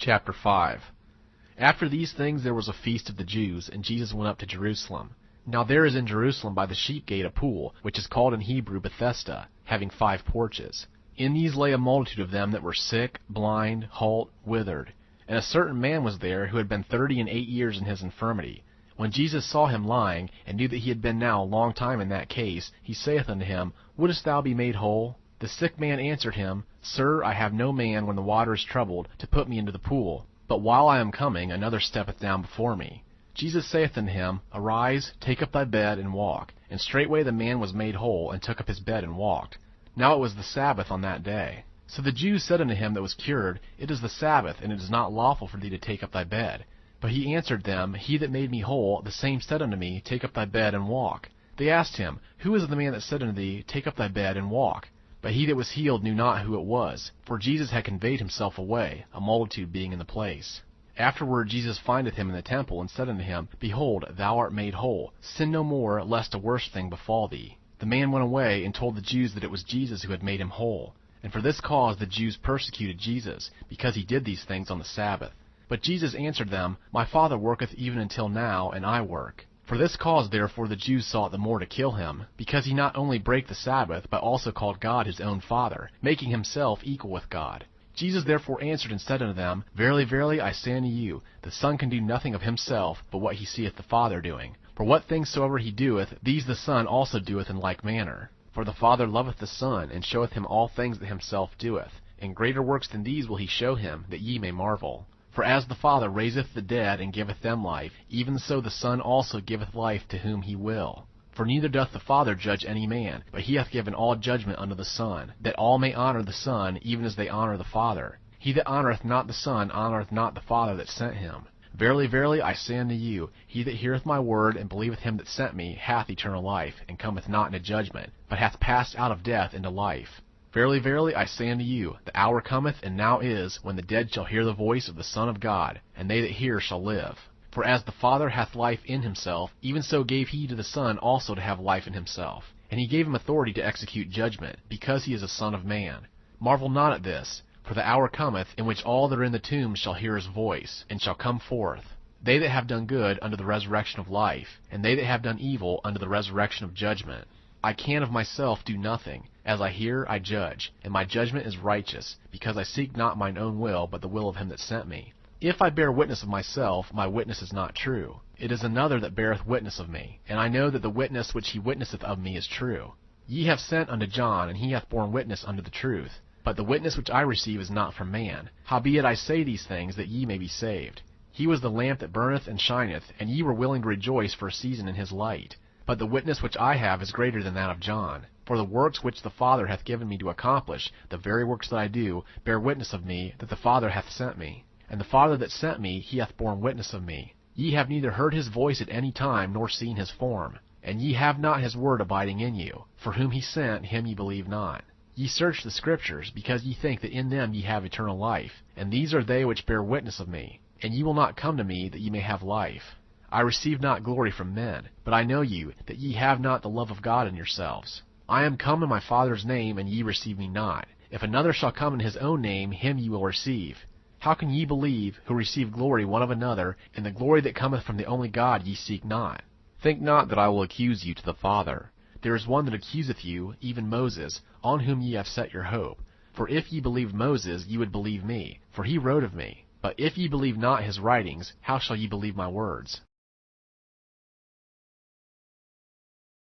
Chapter 5. After these things there was a feast of the Jews, and Jesus went up to Jerusalem. Now there is in Jerusalem by the sheep gate a pool, which is called in Hebrew Bethesda, having 5 porches. In these lay a multitude of them that were sick, blind, halt, withered. And a certain man was there, who had been 38 years in his infirmity. When Jesus saw him lying, and knew that he had been now a long time in that case, he saith unto him, Wouldest thou be made whole? The sick man answered him, Sir, I have no man, when the water is troubled, to put me into the pool. But while I am coming, another steppeth down before me. Jesus saith unto him, Arise, take up thy bed, and walk. And straightway the man was made whole, and took up his bed, and walked. Now it was the Sabbath on that day. So the Jews said unto him that was cured, It is the Sabbath, and it is not lawful for thee to take up thy bed. But he answered them, He that made me whole, the same said unto me, Take up thy bed, and walk. They asked him, Who is the man that said unto thee, Take up thy bed, and walk? But he that was healed knew not who it was, for Jesus had conveyed himself away, a multitude being in the place. Afterward Jesus findeth him in the temple, and said unto him, Behold, thou art made whole. Sin no more, lest a worse thing befall thee. The man went away, and told the Jews that it was Jesus who had made him whole. And for this cause the Jews persecuted Jesus, because he did these things on the Sabbath. But Jesus answered them, My Father worketh even until now, and I work. For this cause therefore the Jews sought the more to kill him, because he not only brake the Sabbath, but also called God his own Father, making himself equal with God. Jesus therefore answered and said unto them, Verily, verily, I say unto you, the Son can do nothing of himself, but what he seeth the Father doing. For what things soever he doeth, these the Son also doeth in like manner. For the Father loveth the Son, and showeth him all things that himself doeth. And greater works than these will he show him, that ye may marvel. For as the Father raiseth the dead, and giveth them life, even so the Son also giveth life to whom he will. For neither doth the Father judge any man, but he hath given all judgment unto the Son, that all may honor the Son, even as they honor the Father. He that honoreth not the Son honoreth not the Father that sent him. Verily, verily, I say unto you, he that heareth my word, and believeth him that sent me, hath eternal life, and cometh not into judgment, but hath passed out of death into life. Verily, verily, I say unto you, the hour cometh, and now is, when the dead shall hear the voice of the Son of God, and they that hear shall live. For as the Father hath life in himself, even so gave he to the Son also to have life in himself. And he gave him authority to execute judgment, because he is a Son of Man. Marvel not at this, for the hour cometh, in which all that are in the tombs shall hear his voice, and shall come forth. They that have done good unto the resurrection of life, and they that have done evil unto the resurrection of judgment. I can of myself do nothing. As I hear, I judge, and my judgment is righteous, because I seek not mine own will, but the will of him that sent me. If I bear witness of myself, my witness is not true. It is another that beareth witness of me, and I know that the witness which he witnesseth of me is true. Ye have sent unto John, and he hath borne witness unto the truth. But the witness which I receive is not from man. Howbeit I say these things, that ye may be saved. He was the lamp that burneth and shineth, and ye were willing to rejoice for a season in his light. But the witness which I have is greater than that of John. For the works which the Father hath given me to accomplish, the very works that I do, bear witness of me, that the Father hath sent me. And the Father that sent me, he hath borne witness of me. Ye have neither heard his voice at any time, nor seen his form. And ye have not his word abiding in you. For whom he sent, him ye believe not. Ye search the Scriptures, because ye think that in them ye have eternal life. And these are they which bear witness of me. And ye will not come to me, that ye may have life. I receive not glory from men, but I know you, that ye have not the love of God in yourselves. I am come in my Father's name, and ye receive me not. If another shall come in his own name, him ye will receive. How can ye believe, who receive glory one of another, and the glory that cometh from the only God ye seek not? Think not that I will accuse you to the Father. There is one that accuseth you, even Moses, on whom ye have set your hope. For if ye believed Moses, ye would believe me, for he wrote of me. But if ye believe not his writings, how shall ye believe my words?